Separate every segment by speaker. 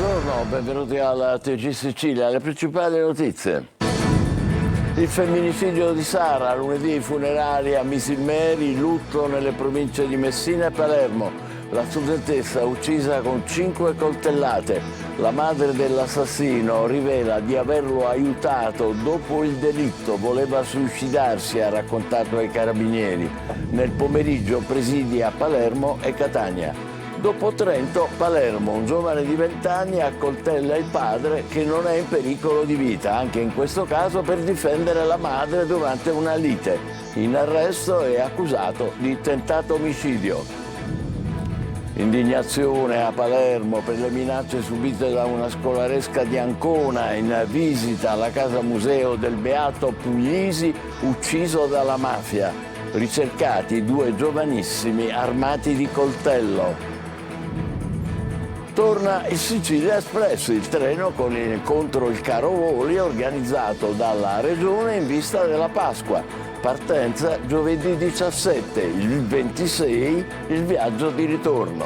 Speaker 1: Buongiorno, benvenuti alla TG Sicilia. Le principali notizie. Il femminicidio di Sara, lunedì i funerali a Misilmeri, lutto nelle province di Messina e Palermo. La studentessa uccisa con 5 coltellate. La madre dell'assassino rivela di averlo aiutato dopo il delitto. Voleva suicidarsi, ha raccontato ai carabinieri. Nel pomeriggio presidi a Palermo e Catania. Dopo Trento, Palermo, un giovane di 20 anni accoltella il padre che non è in pericolo di vita, anche in questo caso per difendere la madre durante una lite. In arresto e accusato di tentato omicidio. Indignazione a Palermo per le minacce subite da una scolaresca di Ancona in visita alla casa museo del Beato Puglisi, ucciso dalla mafia. Ricercati 2 giovanissimi armati di coltello. Torna il Sicilia Express, il treno contro il caro voli organizzato dalla Regione in vista della Pasqua. Partenza giovedì 17, il 26 il viaggio di ritorno.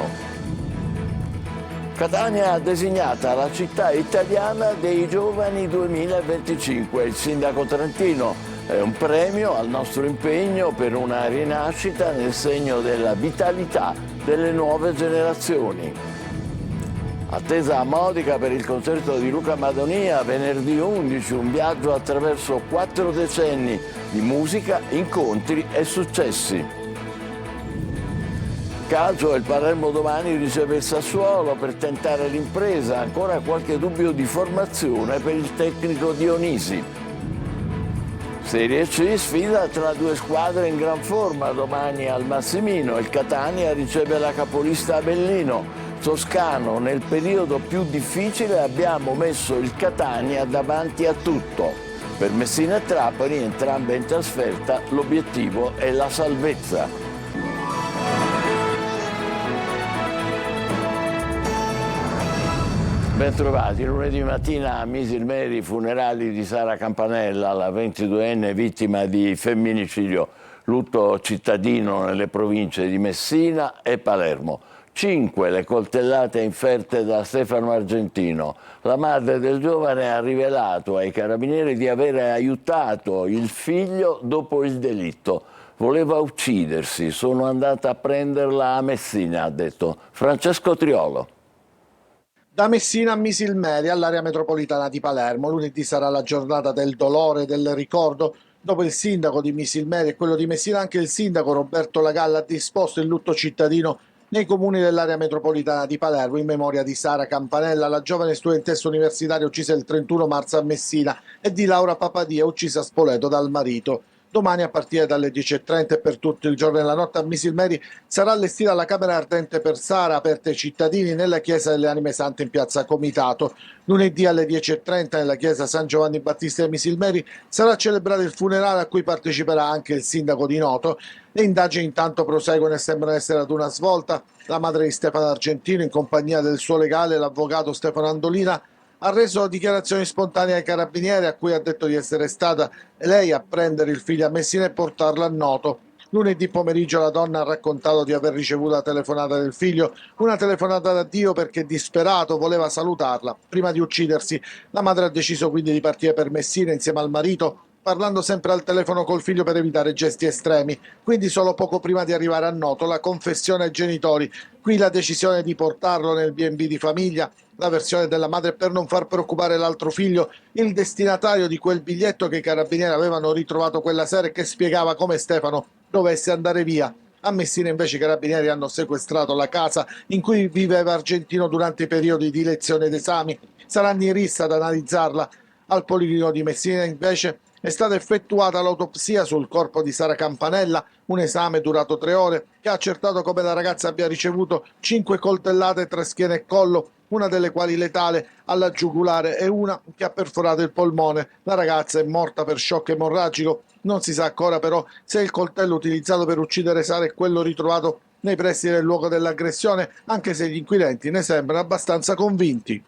Speaker 1: Catania designata la città italiana dei giovani 2025. Il sindaco trentino è un premio al nostro impegno per una rinascita nel segno della vitalità delle nuove generazioni. Attesa a Modica per il concerto di Luca Madonia, venerdì 11, un viaggio attraverso 4 decenni di musica, incontri e successi. Calcio, il Palermo domani riceve il Sassuolo per tentare l'impresa, ancora qualche dubbio di formazione per il tecnico Dionisi. Serie C, sfida tra 2 squadre in gran forma, domani al Massimino, il Catania riceve la capolista Avellino. Toscano, nel periodo più difficile abbiamo messo il Catania davanti a tutto. Per Messina e Trapani, entrambe in trasferta, l'obiettivo è la salvezza. Bentrovati, lunedì mattina a Misilmeri, funerali di Sara Campanella, la 22enne vittima di femminicidio, lutto cittadino nelle province di Messina e Palermo. 5 le coltellate inferte da Stefano Argentino. La madre del giovane ha rivelato ai carabinieri di avere aiutato il figlio dopo il delitto. Voleva uccidersi, sono andata a prenderla a Messina, ha detto Francesco Triolo.
Speaker 2: Da Messina a Misilmeri, all'area metropolitana di Palermo, lunedì sarà la giornata del dolore e del ricordo. Dopo il sindaco di Misilmeri e quello di Messina, anche il sindaco Roberto Lagalla ha disposto il lutto cittadino nei comuni dell'area metropolitana di Palermo in memoria di Sara Campanella, la giovane studentessa universitaria uccisa il 31 marzo a Messina, e di Laura Papadia, uccisa a Spoleto dal marito. Domani a partire dalle 10:30 e per tutto il giorno e la notte a Misilmeri sarà allestita la Camera Ardente per Sara, aperta ai cittadini nella Chiesa delle Anime Sante in piazza Comitato. Lunedì alle 10:30 nella Chiesa San Giovanni Battista di Misilmeri sarà celebrato il funerale a cui parteciperà anche il sindaco di Noto. Le indagini intanto proseguono e sembrano essere ad una svolta. La madre di Stefano Argentino, in compagnia del suo legale, l'avvocato Stefano Andolina, ha reso dichiarazioni spontanee ai carabinieri, a cui ha detto di essere stata lei a prendere il figlio a Messina e portarlo a Noto. Lunedì pomeriggio la donna ha raccontato di aver ricevuto la telefonata del figlio, una telefonata da Dio perché disperato voleva salutarla. Prima di uccidersi, la madre ha deciso quindi di partire per Messina insieme al marito, parlando sempre al telefono col figlio per evitare gesti estremi. Quindi solo poco prima di arrivare a Noto, la confessione ai genitori. Qui la decisione di portarlo nel B&B di famiglia. La versione della madre per non far preoccupare l'altro figlio, il destinatario di quel biglietto che i carabinieri avevano ritrovato quella sera e che spiegava come Stefano dovesse andare via. A Messina invece i carabinieri hanno sequestrato la casa in cui viveva Argentino durante i periodi di lezione ed esami. Saranno in rissa ad analizzarla. Al Policlinico di Messina invece è stata effettuata l'autopsia sul corpo di Sara Campanella, un esame durato 3 ore che ha accertato come la ragazza abbia ricevuto 5 coltellate tra schiena e collo, una delle quali letale alla giugulare e una che ha perforato il polmone. La ragazza è morta per shock emorragico. Non si sa ancora però se il coltello utilizzato per uccidere Sara è quello ritrovato nei pressi del luogo dell'aggressione, anche se gli inquirenti ne sembrano abbastanza convinti.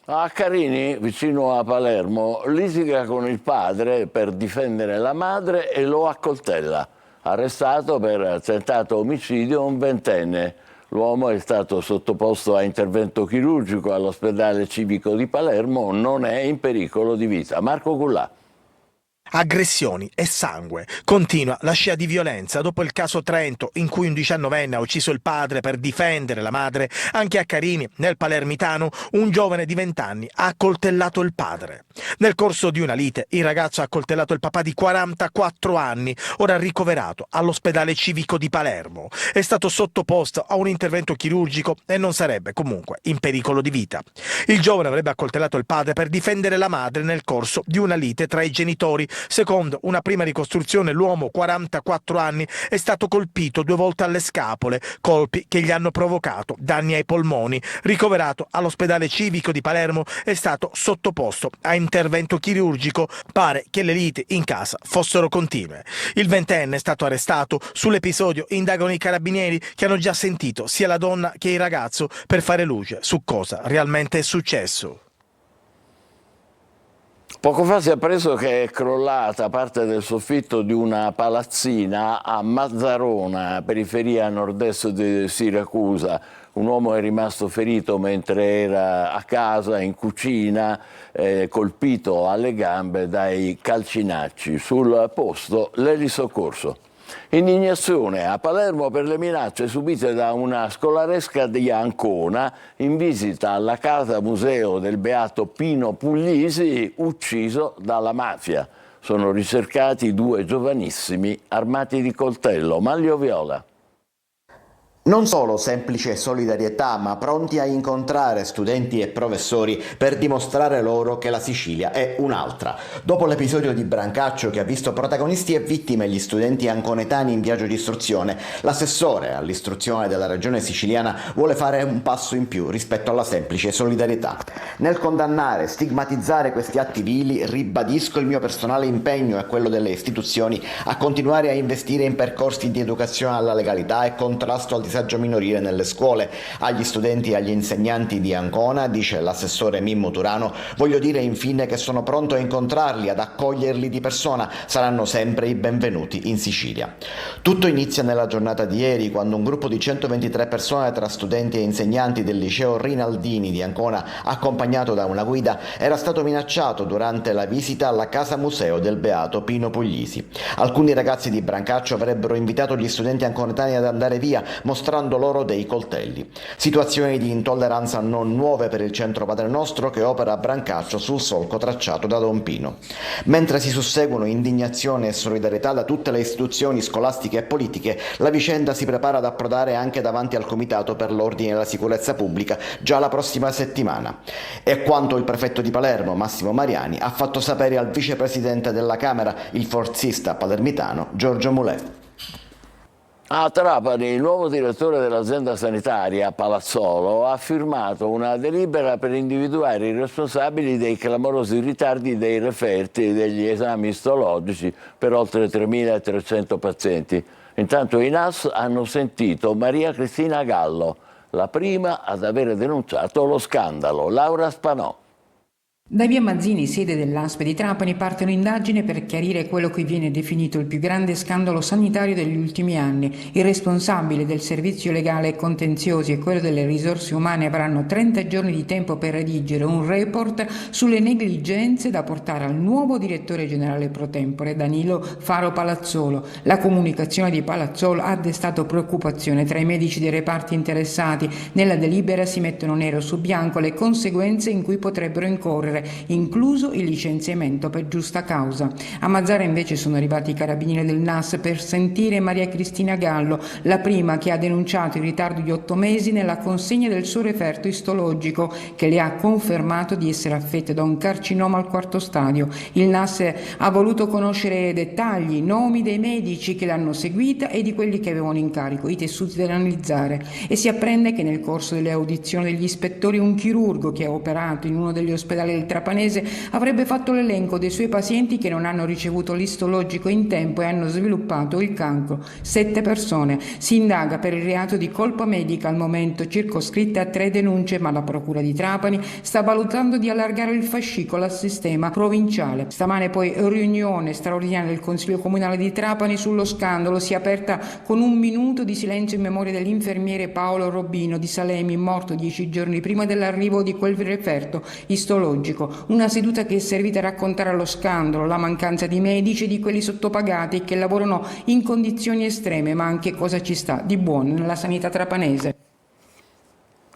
Speaker 1: A Carini, vicino a Palermo, litiga con il padre per difendere la madre e lo accoltella. Arrestato per tentato omicidio un 20enne. L'uomo è stato sottoposto a intervento chirurgico all'ospedale civico di Palermo, non è in pericolo di vita. Marco Cullà.
Speaker 3: Aggressioni e sangue. Continua la scia di violenza dopo il caso Trento, in cui un 19enne ha ucciso il padre per difendere la madre. Anche a Carini, nel palermitano, un giovane di 20 anni ha accoltellato il padre. Nel corso di una lite, il ragazzo ha accoltellato il papà di 44 anni, ora ricoverato all'ospedale civico di Palermo. È stato sottoposto a un intervento chirurgico e non sarebbe comunque in pericolo di vita. Il giovane avrebbe accoltellato il padre per difendere la madre nel corso di una lite tra i genitori. Secondo una prima ricostruzione, l'uomo, 44 anni, è stato colpito 2 volte alle scapole, colpi che gli hanno provocato danni ai polmoni. Ricoverato all'ospedale civico di Palermo, è stato sottoposto a intervento chirurgico. Pare che le liti in casa fossero continue. Il 20enne è stato arrestato. Sull'episodio indagano i carabinieri, che hanno già sentito sia la donna che il ragazzo per fare luce su cosa realmente è successo.
Speaker 1: Poco fa si è appreso che è crollata parte del soffitto di una palazzina a Mazzarona, periferia nord-est di Siracusa. Un uomo è rimasto ferito mentre era a casa, in cucina, colpito alle gambe dai calcinacci. Sul posto l'elisoccorso. Indignazione a Palermo per le minacce subite da una scolaresca di Ancona in visita alla casa museo del beato Pino Puglisi, ucciso dalla mafia. Sono ricercati 2 giovanissimi armati di coltello. Maglio Viola.
Speaker 4: Non solo semplice solidarietà, ma pronti a incontrare studenti e professori per dimostrare loro che la Sicilia è un'altra. Dopo l'episodio di Brancaccio che ha visto protagonisti e vittime gli studenti anconetani in viaggio di istruzione, l'assessore all'istruzione della regione siciliana vuole fare un passo in più rispetto alla semplice solidarietà. Nel condannare e stigmatizzare questi atti vili, ribadisco il mio personale impegno e quello delle istituzioni a continuare a investire in percorsi di educazione alla legalità e contrasto al disagio minorile nelle scuole. Agli studenti e agli insegnanti di Ancona, dice l'assessore Mimmo Turano, voglio dire infine che sono pronto a incontrarli, ad accoglierli di persona, saranno sempre i benvenuti in Sicilia. Tutto inizia nella giornata di ieri, quando un gruppo di 123 persone tra studenti e insegnanti del liceo Rinaldini di Ancona, accompagnato da una guida, era stato minacciato durante la visita alla casa museo del beato Pino Puglisi. Alcuni ragazzi di Brancaccio avrebbero invitato gli studenti anconetani ad andare via, mostrando loro dei coltelli. Situazioni di intolleranza non nuove per il centro Padre Nostro che opera a Brancaccio sul solco tracciato da Don Pino. Mentre si susseguono indignazione e solidarietà da tutte le istituzioni scolastiche e politiche, la vicenda si prepara ad approdare anche davanti al Comitato per l'Ordine e la Sicurezza Pubblica già la prossima settimana. È quanto il prefetto di Palermo, Massimo Mariani, ha fatto sapere al vicepresidente della Camera, il forzista palermitano Giorgio Mulè.
Speaker 1: A Trapani il nuovo direttore dell'azienda sanitaria Palazzolo ha firmato una delibera per individuare i responsabili dei clamorosi ritardi dei referti degli esami istologici per oltre 3.300 pazienti. Intanto i NAS hanno sentito Maria Cristina Gallo, la prima ad aver denunciato lo scandalo. Laura Spanò.
Speaker 5: Da via Mazzini, sede dell'ASP di Trapani, parte un'indagine per chiarire quello che viene definito il più grande scandalo sanitario degli ultimi anni. Il responsabile del servizio legale e contenziosi e quello delle risorse umane avranno 30 giorni di tempo per redigere un report sulle negligenze da portare al nuovo direttore generale pro tempore, Danilo Faro Palazzolo. La comunicazione di Palazzolo ha destato preoccupazione tra i medici dei reparti interessati. Nella delibera si mettono nero su bianco le conseguenze in cui potrebbero incorrere, incluso il licenziamento per giusta causa. A Mazzara invece sono arrivati i carabinieri del NAS per sentire Maria Cristina Gallo, la prima che ha denunciato il ritardo di 8 mesi nella consegna del suo referto istologico, che le ha confermato di essere affetta da un carcinoma al 4º stadio. Il NAS ha voluto conoscere dettagli, nomi dei medici che l'hanno seguita e di quelli che avevano in carico i tessuti da analizzare, e si apprende che nel corso delle audizioni degli ispettori un chirurgo che ha operato in uno degli ospedali del trapanese avrebbe fatto l'elenco dei suoi pazienti che non hanno ricevuto l'istologico in tempo e hanno sviluppato il cancro. 7 persone. Si indaga per il reato di colpa medica, al momento circoscritte a 3 denunce, ma la Procura di Trapani sta valutando di allargare il fascicolo al sistema provinciale. Stamane poi riunione straordinaria del Consiglio Comunale di Trapani sullo scandalo, si è aperta con un minuto di silenzio in memoria dell'infermiere Paolo Robino di Salemi, morto 10 giorni prima dell'arrivo di quel referto istologico. Una seduta che è servita a raccontare lo scandalo, la mancanza di medici e di quelli sottopagati che lavorano in condizioni estreme, ma anche cosa ci sta di buono nella sanità trapanese.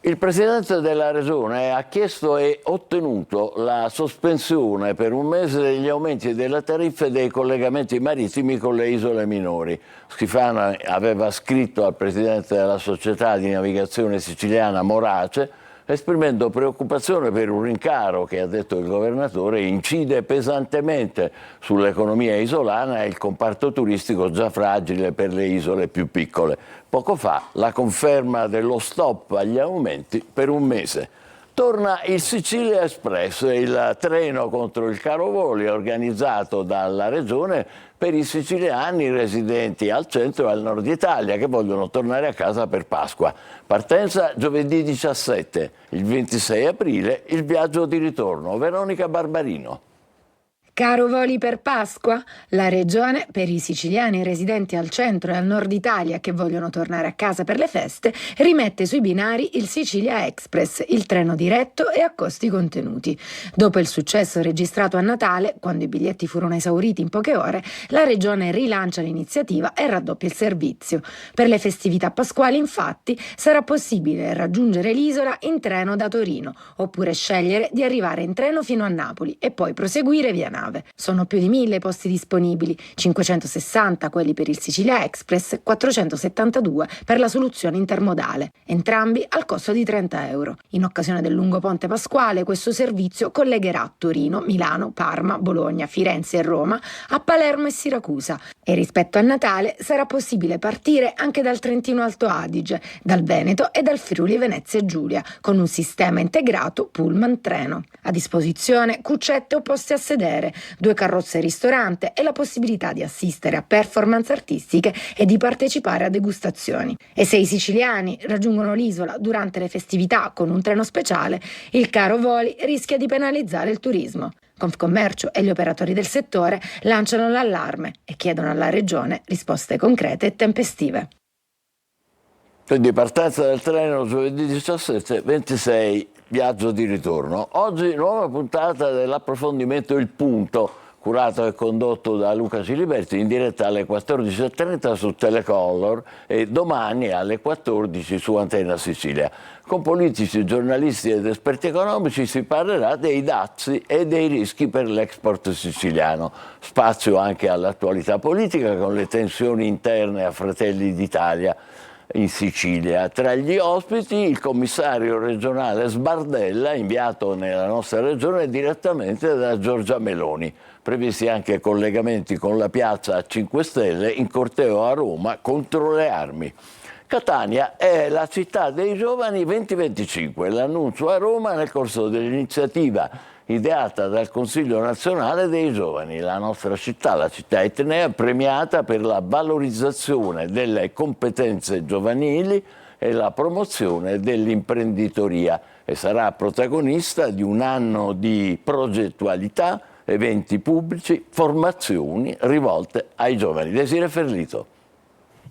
Speaker 1: Il Presidente della Regione ha chiesto e ottenuto la sospensione per un mese degli aumenti delle tariffe dei collegamenti marittimi con le isole minori. Schifani aveva scritto al Presidente della Società di Navigazione Siciliana Morace, esprimendo preoccupazione per un rincaro che, ha detto il governatore, incide pesantemente sull'economia isolana e il comparto turistico già fragile per le isole più piccole. Poco fa la conferma dello stop agli aumenti per un mese. Torna il Sicilia Express, il treno contro il caro voli organizzato dalla Regione per i siciliani residenti al centro e al nord Italia che vogliono tornare a casa per Pasqua. Partenza giovedì 17, il 26 aprile il viaggio di ritorno. Veronica Barbarino.
Speaker 6: Caro voli per Pasqua? La Regione, per i siciliani residenti al centro e al nord Italia che vogliono tornare a casa per le feste, rimette sui binari il Sicilia Express, il treno diretto e a costi contenuti. Dopo il successo registrato a Natale, quando i biglietti furono esauriti in poche ore, la Regione rilancia l'iniziativa e raddoppia il servizio. Per le festività pasquali, infatti, sarà possibile raggiungere l'isola in treno da Torino, oppure scegliere di arrivare in treno fino a Napoli e poi proseguire via nave. Sono più di 1000 posti disponibili, 560 quelli per il Sicilia Express, 472 per la soluzione intermodale, entrambi al costo di €30. In occasione del lungo ponte pasquale, questo servizio collegherà Torino, Milano, Parma, Bologna, Firenze e Roma a Palermo e Siracusa e rispetto a Natale sarà possibile partire anche dal Trentino Alto Adige, dal Veneto e dal Friuli Venezia Giulia con un sistema integrato pullman treno. A disposizione cuccette o posti a sedere, 2 carrozze ristorante e la possibilità di assistere a performance artistiche e di partecipare a degustazioni. E se i siciliani raggiungono l'isola durante le festività con un treno speciale, il caro voli rischia di penalizzare il turismo. Confcommercio e gli operatori del settore lanciano l'allarme e chiedono alla Regione risposte concrete e tempestive.
Speaker 1: Quindi partenza del treno giovedì 17, 26, viaggio di ritorno. Oggi nuova puntata dell'approfondimento Il Punto, curato e condotto da Luca Ciliberti, in diretta alle 14.30 su Telecolor e domani alle 14 su Antenna Sicilia. Con politici, giornalisti ed esperti economici si parlerà dei dazi e dei rischi per l'export siciliano. Spazio anche all'attualità politica con le tensioni interne a Fratelli d'Italia in Sicilia. Tra gli ospiti il commissario regionale Sbardella, inviato nella nostra regione direttamente da Giorgia Meloni. Previsti anche collegamenti con la piazza 5 Stelle in corteo a Roma contro le armi. Catania è la città dei giovani 2025, l'annuncio a Roma nel corso dell'iniziativa ideata dal Consiglio nazionale dei giovani. La nostra città, la città etnea, premiata per la valorizzazione delle competenze giovanili e la promozione dell'imprenditoria e sarà protagonista di un anno di progettualità, eventi pubblici, formazioni rivolte ai giovani. Desiree Ferlito.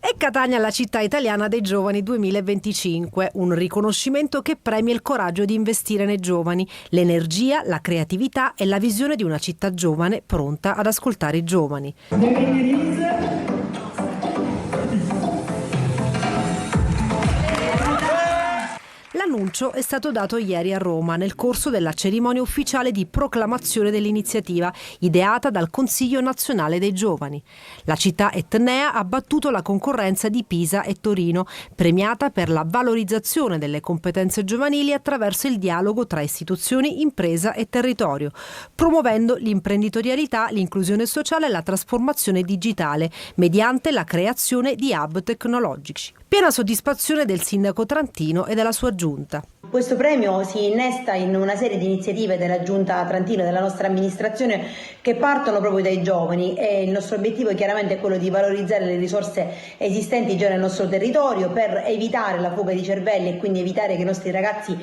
Speaker 7: E Catania la città italiana dei giovani 2025, un riconoscimento che premia il coraggio di investire nei giovani, l'energia, la creatività e la visione di una città giovane pronta ad ascoltare i giovani. L'annuncio è stato dato ieri a Roma nel corso della cerimonia ufficiale di proclamazione dell'iniziativa ideata dal Consiglio nazionale dei giovani. La città etnea ha battuto la concorrenza di Pisa e Torino, premiata per la valorizzazione delle competenze giovanili attraverso il dialogo tra istituzioni, impresa e territorio, promuovendo l'imprenditorialità, l'inclusione sociale e la trasformazione digitale mediante la creazione di hub tecnologici. Piena soddisfazione del sindaco trantino e della sua giunta, giunta.
Speaker 8: Questo premio si innesta in una serie di iniziative della Giunta Trentino e della nostra amministrazione che partono proprio dai giovani, e il nostro obiettivo è chiaramente quello di valorizzare le risorse esistenti già nel nostro territorio per evitare la fuga di cervelli e quindi evitare che i nostri ragazzi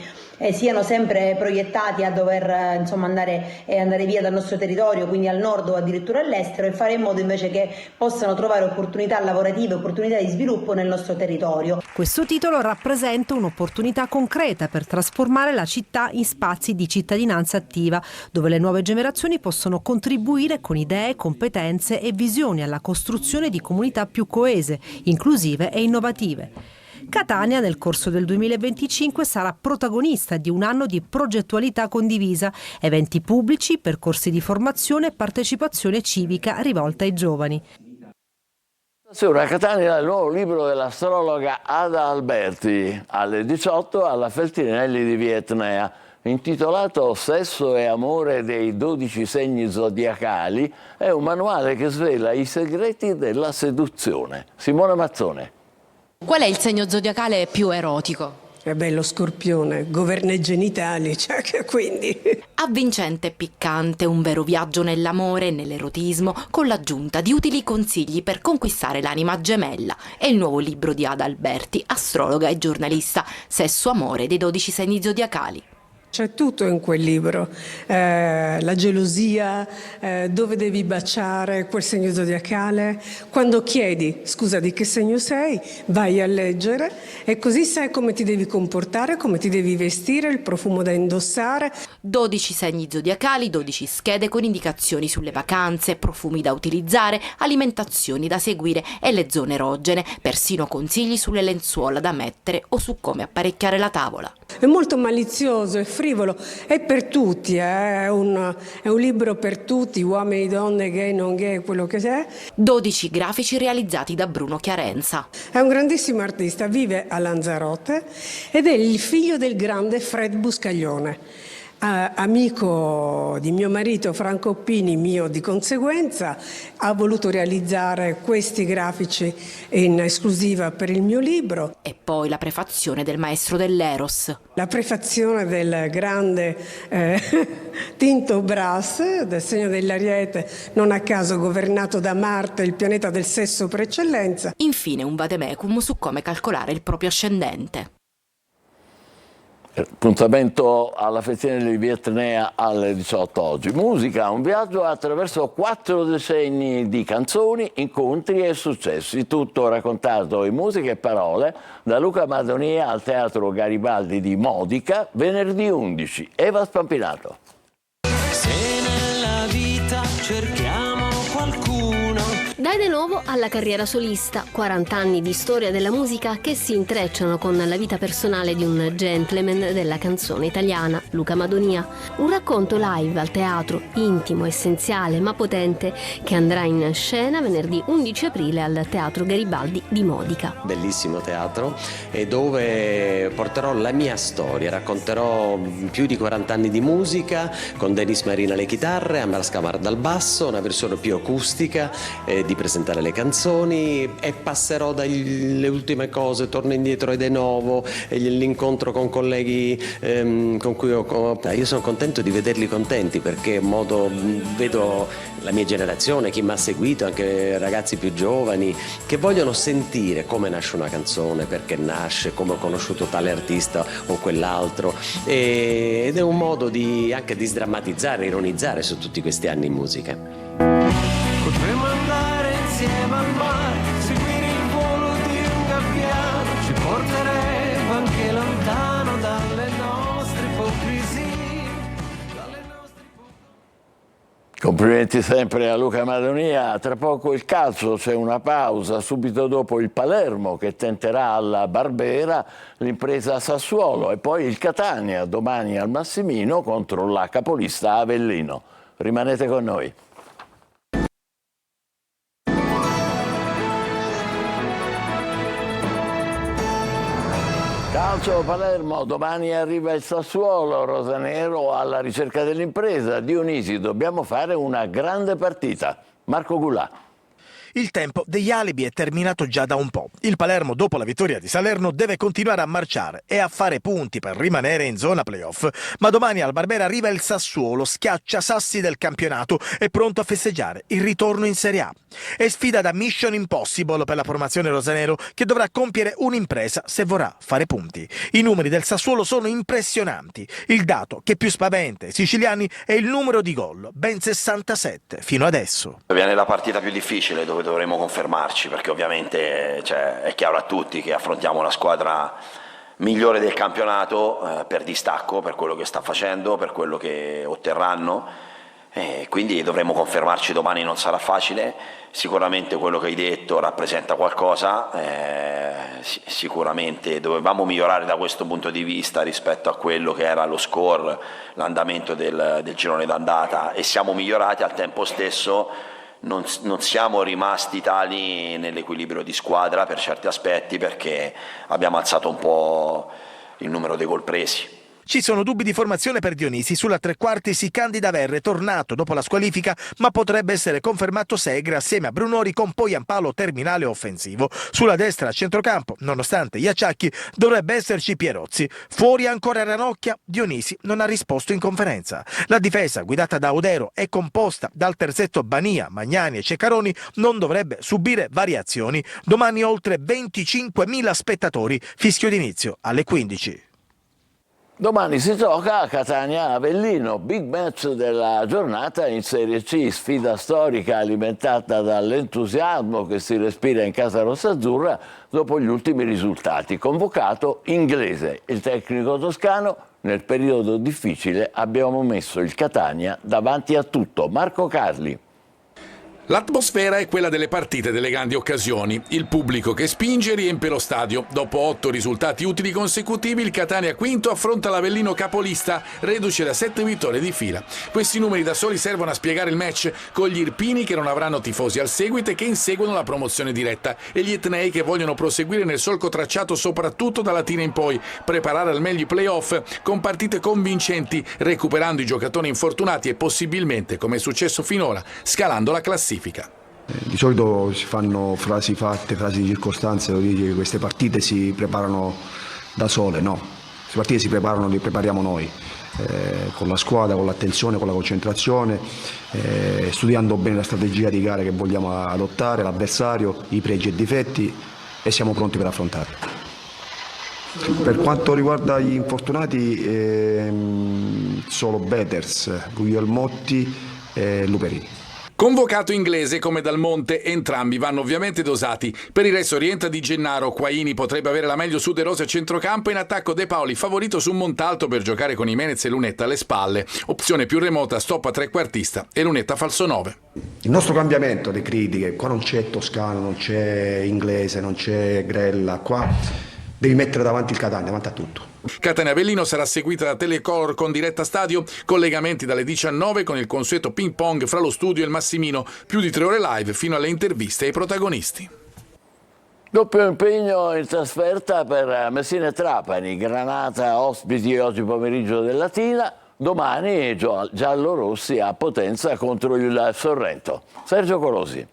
Speaker 8: siano sempre proiettati a dover andare via dal nostro territorio, quindi al nord o addirittura all'estero, e fare in modo invece che possano trovare opportunità lavorative, opportunità di sviluppo nel nostro territorio.
Speaker 7: Questo titolo rappresenta un'opportunità concreta per trasformare la città in spazi di cittadinanza attiva, dove le nuove generazioni possono contribuire con idee, competenze e visioni alla costruzione di comunità più coese, inclusive e innovative. Catania nel corso del 2025 sarà protagonista di un anno di progettualità condivisa, eventi pubblici, percorsi di formazione e partecipazione civica rivolta ai giovani.
Speaker 1: Stasera a Catania il nuovo libro dell'astrologa Ada Alberti, alle 18 alla Feltrinelli di Via Etnea, intitolato Sesso e amore dei 12 segni zodiacali. È un manuale che svela i segreti della seduzione. Simona Mazzone.
Speaker 9: Qual è il segno zodiacale più erotico?
Speaker 10: Lo Scorpione, governa i genitali, quindi...
Speaker 9: Avvincente e piccante, un vero viaggio nell'amore e nell'erotismo, con l'aggiunta di utili consigli per conquistare l'anima gemella. È il nuovo libro di Ada Alberti, astrologa e giornalista, Sesso amore dei 12 segni zodiacali.
Speaker 10: C'è tutto in quel libro, la gelosia, dove devi baciare quel segno zodiacale. Quando chiedi scusa di che segno sei, vai a leggere e così sai come ti devi comportare, come ti devi vestire, il profumo da indossare.
Speaker 9: 12 segni zodiacali, 12 schede con indicazioni sulle vacanze, profumi da utilizzare, alimentazioni da seguire e le zone erogene, persino consigli sulle lenzuola da mettere o su come apparecchiare la tavola.
Speaker 10: È molto malizioso, è frivolo, è per tutti, è un libro per tutti, uomini, donne, gay, non gay, quello che è.
Speaker 9: 12 grafici realizzati da Bruno Chiarenza.
Speaker 10: È un grandissimo artista, vive a Lanzarote ed è il figlio del grande Fred Buscaglione. Amico di mio marito Franco Pini, mio di conseguenza, ha voluto realizzare questi grafici in esclusiva per il mio libro.
Speaker 9: E poi la prefazione del maestro dell'Eros.
Speaker 10: La prefazione del grande Tinto Brass, del segno dell'Ariete, non a caso governato da Marte, il pianeta del sesso per eccellenza.
Speaker 9: Infine un vademecum su come calcolare il proprio ascendente.
Speaker 1: Appuntamento alla Feltrinelli di Via Etnea alle 18 oggi. Musica, un viaggio attraverso 4 decenni di canzoni, incontri e successi, tutto raccontato in musica e parole da Luca Madonia al Teatro Garibaldi di Modica, venerdì 11. Eva Spampinato.
Speaker 11: Se nella vita cerchiamo qualcuno.
Speaker 12: Dai De Novo alla carriera solista, 40 anni di storia della musica che si intrecciano con la vita personale di un gentleman della canzone italiana, Luca Madonia. Un racconto live al teatro, intimo, essenziale ma potente, che andrà in scena venerdì 11 aprile al Teatro Garibaldi di Modica.
Speaker 13: Bellissimo teatro, e dove porterò la mia storia, racconterò più di 40 anni di musica con Denis Marina alle chitarre, Amar Scamar dal basso, una versione più acustica di presentare le canzoni, e passerò dalle ultime cose, torno indietro ai De Novo, l'incontro con colleghi con cui io sono contento di vederli contenti, perché in modo vedo la mia generazione, chi mi ha seguito, anche ragazzi più giovani che vogliono sentire come nasce una canzone, perché nasce, come ho conosciuto tale artista o quell'altro, ed è un modo anche di sdrammatizzare, ironizzare su tutti questi anni in musica.
Speaker 11: Potremmo andare insieme al mare, seguire il volo di un gabbiano, ci porterebbe anche lontano dalle nostre ipocrisie.
Speaker 1: Complimenti sempre a Luca Madonia. Tra poco il calcio, c'è una pausa, subito dopo il Palermo che tenterà alla Barbera l'impresa Sassuolo, e poi il Catania domani al Massimino contro la capolista Avellino. Rimanete con noi. Calcio Palermo, domani arriva il Sassuolo, rosanero alla ricerca dell'impresa. Dionisi, dobbiamo fare una grande partita. Marco Gulà.
Speaker 3: Il tempo degli alibi è terminato già da un po'. Il Palermo, dopo la vittoria di Salerno, deve continuare a marciare e a fare punti per rimanere in zona playoff. Ma domani al Barbera arriva il Sassuolo, schiaccia sassi del campionato e pronto a festeggiare il ritorno in Serie A. È sfida da Mission Impossible per la formazione rosanero, che dovrà compiere un'impresa se vorrà fare punti. I numeri del Sassuolo sono impressionanti. Il dato che più spaventa i siciliani è il numero di gol, ben 67 fino adesso.
Speaker 14: Viene la partita più difficile dove dovremo confermarci, perché ovviamente è chiaro a tutti che affrontiamo la squadra migliore del campionato per distacco, per quello che sta facendo, per quello che otterranno. Quindi dovremo confermarci domani, non sarà facile. Sicuramente quello che hai detto rappresenta qualcosa, sicuramente dovevamo migliorare da questo punto di vista rispetto a quello che era lo score, l'andamento del girone d'andata, e siamo migliorati. Al tempo stesso non siamo rimasti tali nell'equilibrio di squadra per certi aspetti, perché abbiamo alzato un po' il numero dei gol presi.
Speaker 3: Ci sono dubbi di formazione per Dionisi. Sulla tre quarti si candida Verre, tornato dopo la squalifica, ma potrebbe essere confermato Segre assieme a Brunori, con poi Ampalo terminale offensivo. Sulla destra a centrocampo, nonostante gli acciacchi, dovrebbe esserci Pierozzi. Fuori ancora Ranocchia. Dionisi non ha risposto in conferenza. La difesa, guidata da Odero e composta dal terzetto Bania, Magnani e Ceccaroni, non dovrebbe subire variazioni. Domani oltre 25.000 spettatori, fischio d'inizio alle 15.
Speaker 1: Domani si gioca a Catania-Avellino, big match della giornata in Serie C, sfida storica alimentata dall'entusiasmo che si respira in casa rossazzurra dopo gli ultimi risultati. Convocato Inglese, il tecnico toscano: nel periodo difficile abbiamo messo il Catania davanti a tutto. Marco Carli.
Speaker 15: L'atmosfera è quella delle partite, delle grandi occasioni. Il pubblico che spinge riempie lo stadio. Dopo 8 risultati utili consecutivi, il Catania quinto affronta l'Avellino capolista, reduce da 7 vittorie di fila. Questi numeri da soli servono a spiegare il match, con gli irpini che non avranno tifosi al seguito e che inseguono la promozione diretta, e gli etnei che vogliono proseguire nel solco tracciato soprattutto da Latina in poi, preparare al meglio i play-off con partite convincenti, recuperando i giocatori infortunati e possibilmente, come è successo finora, scalando la classifica.
Speaker 16: Di solito si fanno frasi fatte, frasi di circostanze, dove dice che queste partite si preparano da sole. No, queste partite si preparano, le prepariamo noi, con la squadra, con l'attenzione, con la concentrazione, studiando bene la strategia di gara che vogliamo adottare, l'avversario, i pregi e i difetti, e siamo pronti per affrontarli. Per quanto riguarda gli infortunati, solo Beters, Guglielmotti e Luperini.
Speaker 15: Convocato Inglese come Dal Monte, entrambi vanno ovviamente dosati. Per il resto rientra Di Gennaro, Quaini potrebbe avere la meglio su De Rossi a centrocampo, in attacco De Paoli favorito su Montalto per giocare con Jimenez e Lunetta alle spalle. Opzione più remota, stop a trequartista e Lunetta falso 9.
Speaker 16: Il nostro cambiamento, le critiche, qua non c'è Toscano, non c'è Inglese, non c'è Grella, qua devi mettere davanti il Catania, davanti a tutto.
Speaker 15: Catania-Avellino sarà seguita da Telecolor con diretta stadio, collegamenti dalle 19 con il consueto ping pong fra lo studio e il Massimino, più di 3 ore live fino alle interviste ai protagonisti.
Speaker 1: Doppio impegno in trasferta per Messina e Trapani, Granata ospiti oggi pomeriggio del Latina, domani giallorossi a Potenza contro il Sorrento. Sergio Colosi.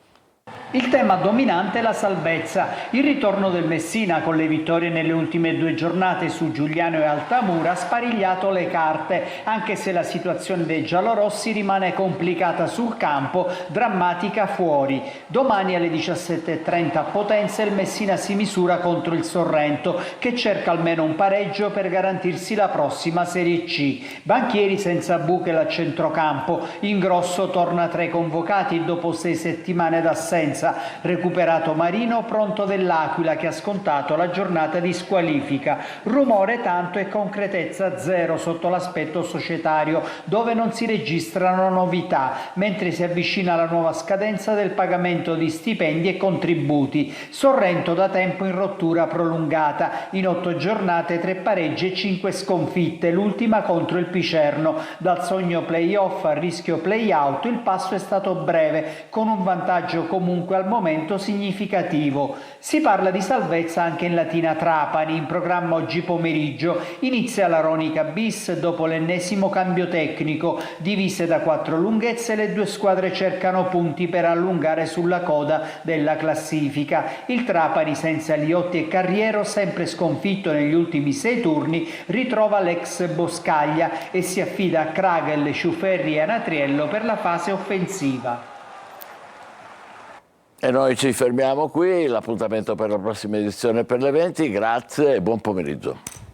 Speaker 17: Il tema dominante è la salvezza, il ritorno del Messina con le vittorie nelle ultime 2 giornate su Giuliano e Altamura ha sparigliato le carte, anche se la situazione dei giallorossi rimane complicata sul campo, drammatica fuori. Domani alle 17:30 a Potenza il Messina si misura contro il Sorrento, che cerca almeno un pareggio per garantirsi la prossima Serie C. Banchieri senza Buchel a centrocampo, Ingrosso torna tra i convocati dopo 6 settimane d'assenza. Recuperato Marino, pronto dell'Aquila che ha scontato la giornata di squalifica. Rumore tanto e concretezza zero sotto l'aspetto societario, dove non si registrano novità, mentre si avvicina la nuova scadenza del pagamento di stipendi e contributi. Sorrento da tempo in rottura prolungata, in 8 giornate 3 pareggi e 5 sconfitte, l'ultima contro il Picerno. Dal sogno play-off al rischio play-out il passo è stato breve, con un vantaggio comunque comunque al momento significativo. Si parla di salvezza anche in Latina Trapani. In programma oggi pomeriggio inizia la Ronica bis dopo l'ennesimo cambio tecnico. Divise da 4 lunghezze, le due squadre cercano punti per allungare sulla coda della classifica. Il Trapani, senza Liotti e Carriero, sempre sconfitto negli ultimi 6 turni, ritrova l'ex Boscaglia e si affida a Kragel, Sciuferri e Anatriello per la fase offensiva.
Speaker 1: E noi ci fermiamo qui, l'appuntamento per la prossima edizione per le 20, grazie e buon pomeriggio.